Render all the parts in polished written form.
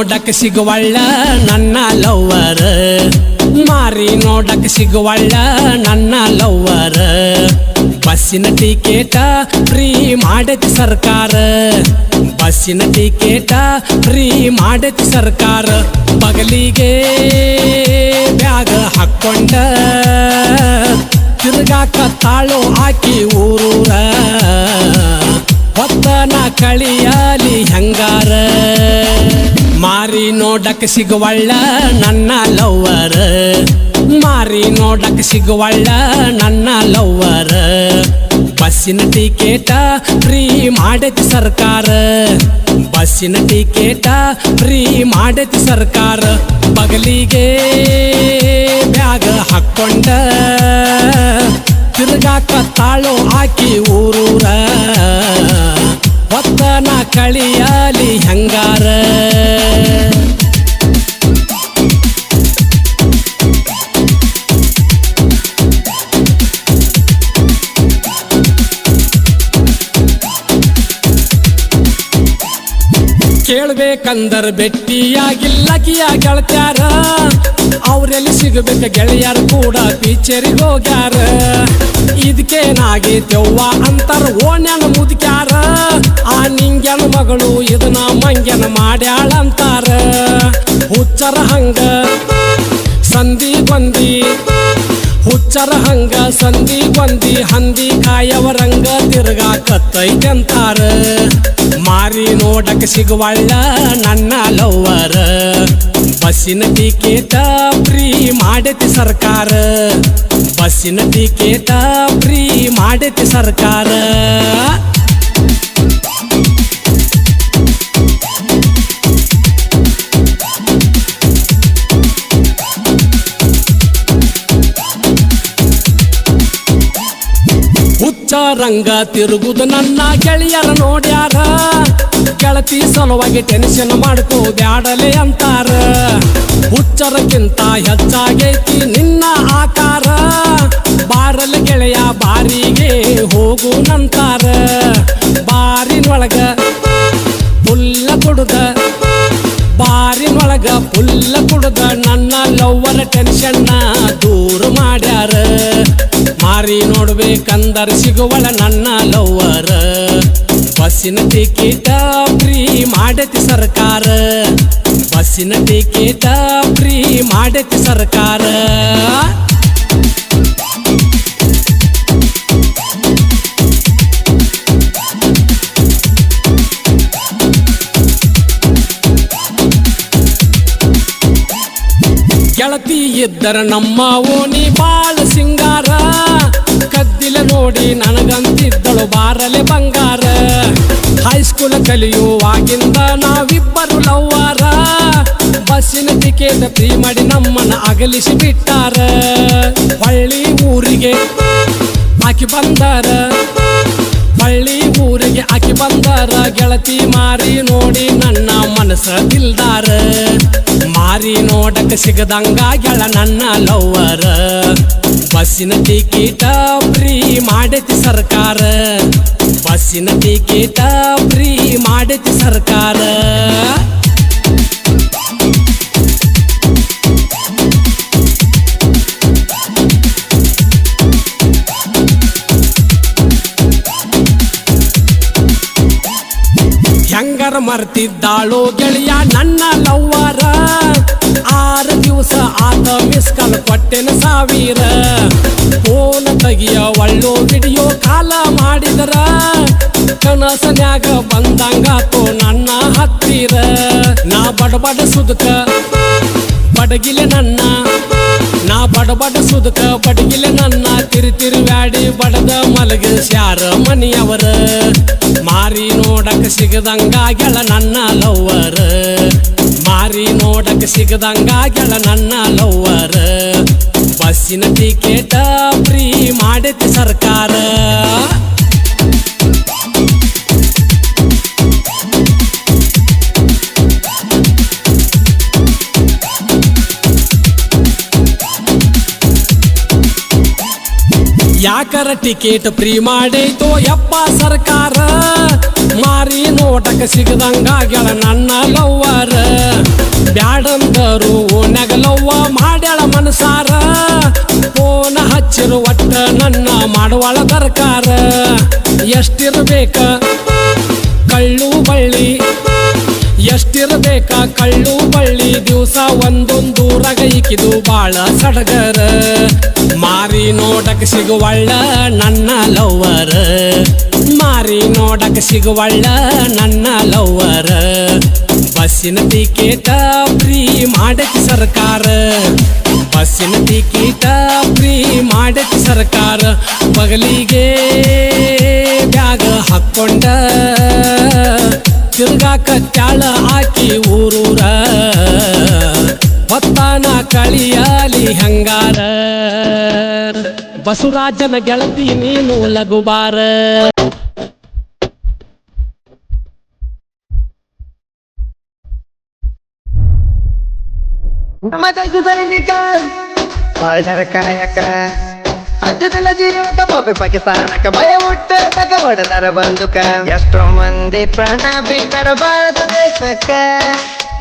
ನೋಡಕ್ ಸಿಗುವಳ್ಳ ನನ್ನ ಲವ್ವರ್, ಮಾರಿ ನೋಡಕ್ ಸಿಗುವಳ್ಳ ನನ್ನ ಲವ್ವರ್. ಬಸ್ಸಿನ ಟಿಕೆಟ ಫ್ರೀ ಮಾಡೈತಿ ಸರ್ಕಾರ, ಬಸ್ಸಿನ ಟಿಕೆಟ ಫ್ರೀ ಮಾಡೈತಿ ಸರ್ಕಾರ. ಬಗಲಿಗೆ ಬ್ಯಾಗ್ ಹಾಕ್ಕೊಂಡ ತಿರ್ಗಾಕ ತಾಳು ಹಾಕಿ ಊರೂರ, ಹೊತ್ತನ ಕಳಿಯಲಿ ಹೆಂಗಾರ. ಮಾರಿ ನೋಡಕ್ ಸಿಗುವಳ್ಳ ನನ್ನ ಲವ್ವರ್, ಮಾರಿ ನೋಡಕ್ ಸಿಗುವಳ್ಳ ನನ್ನ ಲವ್ವರ್. ಬಸ್ಸಿನ ಟಿಕೆಟ ಫ್ರೀ ಮಾಡೈತಿ ಸರ್ಕಾರ, ಬಸ್ಸಿನ ಟಿಕೆಟ ಫ್ರೀ ಮಾಡೈತಿ ಸರ್ಕಾರ. ಬಗಲಿಗೆ ಬ್ಯಾಗ್ ಹಾಕ್ಕೊಂಡ ತಿರ್ಗಾಕ ತಾಳು ಹಾಕಿ ಊರೂರ, ಹೊತ್ತನ ಕಳಿಯಲಿ ಹೆಂಗಾರ. ಕೇಳ್ಬೇಕಂದರ್ ಭೆಟ್ಟಿಯಾಗಿಲ್ಲಕಿಯ ಗೆಳತ್ಯಾರ, ಅವ್ರೆಲ್ಲಿ ಸಿಗಬೇಕ ಗೆಳೆಯರು ಕೂಡ ಪಿಚರಿಗೆ ಹೋಗ್ಯಾರ. ಇದಕ್ಕೇನಾಗೈತೆವ್ವ ಅಂತಾರ ಓಣ್ಯನ ಮುದುಕ್ಯಾರ, ಆ ನಿಂಗ್ಯನ ಮಗಳು ಇದನ್ನ ಮಂಗ್ಯನ ಮಾಡ್ಯಾಳಂತಾರ. ಹುಚ್ಚರ ಹಂಗ ಸಂಧಿ ಗೊಂದಿ, ಹುಚ್ಚರ ಹಂಗ ಸಂಧಿ ಗೊಂದಿ, ಹಂದಿ ಕಾಯವರಂಗ ತಿರ್ಗಾಕತ್ತೈತಂತಾರ. ಮಾರಿ ನೋಡಕ್ ಸಿಗುವಳ್ಳ ನನ್ನ ಲವ್ವರ್, ಬಸ್ಸಿನ ಟಿಕೆಟ ಫ್ರೀ ಮಾಡೈತಿ ಸರ್ಕಾರ, ಬಸ್ಸಿನ ಟಿಕೆಟ ಫ್ರೀ ಮಾಡೈತಿ ಸರ್ಕಾರ. ಹುಚ್ಚರಂಗ ತಿರುಗುದು ನನ್ನ ಗೆಳೆಯರ ನೋಡ್ಯಾರ, ಗೆಳತಿ ಸಲುವಾಗಿ ಟೆನ್ಷನ್ ಮಾಡ್ಕೋ ಬ್ಯಾಡಲೆ ಅಂತಾರ. ಹುಚ್ಚರಕ್ಕಿಂತ ಹೆಚ್ಚಾಗೈತಿ ನಿನ್ನ ಆಕಾರ, ಬಾರಲ ಗೆಳೆಯ ಬಾರಿಗೆ ಹೋಗು ನಂತಾರ. ಬಾರಿನೊಳಗ ಪುಲ್ಲ ಕುಡುದ, ಬಾರಿನೊಳಗ ಪುಲ್ಲ ಕುಡುದ ನನ್ನ ಲವ್ವರ ಟೆನ್ಷನ್ನ ದೂರ ಮಾಡ್ಯಾರ. ಮಾರಿ ನೋಡ್ಬೇಕಂದರ್ ಸಿಗುವಳ ನನ್ನ ಲವ್ವರ್, ಬಸ್ಸಿನ ಟಿಕೆಟ ಫ್ರೀ ಮಾಡೈತಿ ಸರ್ಕಾರ, ಬಸ್ಸಿನ ಟಿಕೆಟ ಫ್ರೀ ಮಾಡೈತಿ ಸರ್ಕಾರ. ಗೆಳತಿ ಇದ್ದರ ನಮ್ಮ ಓಣಿ ಬಾಳ ಸಿಂಗಾರ, ಕದ್ದಿಲ ನೋಡಿ ನನಗಂತಿದ್ದಳು ಬಾರಲೆ ಬಂಗಾರ. ಹೈಸ್ಕೂಲ್ ಕಲಿಯುವಾಗಿಂದ ನಾವಿಬ್ಬರು ಲವ್ವಾರ, ಬಸ್ಸಿನ ಟಿಕೆಟ್ ಫ್ರೀ ಮಾಡಿ ನಮ್ಮನ್ನ ಅಗಲಿಸಿ ಬಿಟ್ಟಾರ. ಹಳ್ಳಿ ಊರಿಗೆ ಆಕಿ ಬಂದಾರ, ಹಳ್ಳಿ ಊರಿಗೆ ಆಕಿ ಬಂದಾರ. ಗೆಳತಿ ಮಾರಿ ನೋಡಿ ನನ್ನ ಮನಸ್ಸ ದಿಲ್ದಾರ, ಮಾರಿ ನೋಡಕ್ ಸಿಗದಂಗ ಗೆಳ ನನ್ನ ಲವ್ವರ್. ಬಸ್ಸಿನ ಟಿಕೆಟ ಫ್ರೀ ಮಾಡೈತಿ ಸರ್ಕಾರ, ಬಸ್ಸಿನ ಟಿಕೆಟ ಫ್ರೀ ಮಾಡೈತಿ ಸರ್ಕಾರ. ಹೆಂಗರ ಮರ್ತಿದ್ದಾಳೋ ಗೆಳೆಯ ನನ್ನ ಲವ್ವರ, 6 ದಿವಸ ಆತ ಮಿಸ್ ಕಾಲ್ ಕೊಟ್ಟೆನ ಸಾವಿರ. ಫೋನ್ ತೆಗಿಯ ಒಳ್ಳೋ ವಿಡಿಯೋ ಕಾಲ ಮಾಡಿದರ, ಕನಸನ್ಯಾಗ ಬಂದಂಗಾತೋ ನನ್ನ ಹತ್ತಿರ. ನಾ ಬಡಬಡ ಸುದಕ ಬಡಗಿಲೆ ನನ್ನ, ನಾ ಬಡಬಡ ಸುದಕ ಬಡಗಿಲೆ ನನ್ನ. ತಿರುವ್ಯಾಡಿ ಬಡದ ಮಲಗಿಸ್ಯಾರ ಮನಿಯವರ, ಮಾರಿ ನೋಡಕ್ ಸಿಗದಂಗ ಗೆಳ ನನ್ನ ಲವ್ವರ್, ಮಾರಿ ನೋಡಕ್ ಸಿಗದಂಗ ಗೆಳ ನನ್ನ ಲವ್ವರ್. ಬಸ್ಸಿನ ಟಿಕೆಟ ಫ್ರೀ ಮಾಡೈತಿ ಸರ್ಕಾರ. ಯಾಕರ ಟಿಕೆಟ್ ಫ್ರೀ ಮಾಡೈತೋ ಯಪ್ಪ ಸರ್ಕಾರ, ಮಾರಿ ನೋಟಕ್ಕೆ ಸಿಗದಂಗಾಗ್ಯಾಳ ನನ್ನ ಲವ್ವರ್. ಬ್ಯಾಡಂದರು ಓಣ್ಯಾಗಲವ್ವ ಮಾಡ್ಯಾಳ ಮನಸಾರ ಫೋನ ಹಚ್ಚಿರು ಒಟ್ಟ ನನ್ನ ಮಾಡುವಳ ದರ್ಕಾರ ಎಷ್ಟಿರ್ಬೇಕ ಕಳ್ಳು ಬಳ್ಳಿ ಎಷ್ಟಿರ್ಬೇಕ ಕಳ್ಳು ಬಳ್ಳಿ ದಿವಸ ಒಂದೊಂದೂರಾಗ ಇಕ್ಕಿದು ಬಾಳ ಸಡಗರ ಮಾರಿ ನೋಡಕ್ ಸಿಗುವಳ್ಳ ನನ್ನ ಲವ್ವರ ಮಾರಿ ನೋಡಕ್ ಸಿಗುವಳ್ಳ ನನ್ನ ಲವ್ವರ ಬಸ್ಸಿನ ಟಿಕೆಟ ಫ್ರೀ ಮಾಡಕ್ಕೆ ಸರ್ಕಾರ ಬಸ್ಸಿನ ಟಿಕೆಟ ಫ್ರೀ ಮಾಡಕ್ಕೆ ಸರ್ಕಾರ ಬಗಲಿಗೆ ಬ್ಯಾಗ ಹಾಕ್ಕೊಂಡ ತಿರ್ಗಾಕ ತ್ಯಾಳ ಹಾಕಿ ಊರೂರ ಹೊತ್ತಾನ ಕಳಿಯಲಿ ಹಂಗಾರ ಬಸವರಾಜನ ಗೆಳತಿ ನೀನು ಲಗುಬಾರ ಅಜ್ಜದಲ್ಲ ಜೀವಕ ಬಾಬೆ ಪಾಕಿಸ್ತಾನಕ ಭಯ ಹುಟ್ಟಕ ಹೊಡೆದಾರ ಬಂದುಕ ಎಷ್ಟೋ ಮಂದಿ ಪ್ರಾಣ ಬಿಟ್ಟರ ಭಾರತ ದೇಶಕ್ಕ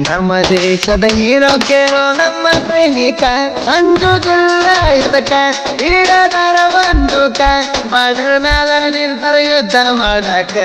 ನಮ್ಮ ದೇಶದ ಹೀರೋ ಕೇಳೋ ನಮ್ಮ ಸೈನಿಕ ಅಂಜುದಿಲ್ಲ ಇದಕ್ಕ ಇಡದಾರ ಬಂದುಕ ಮಗಳ ನಿರ್ಧಾರ ಯುದ್ಧ ಮಾಡಕ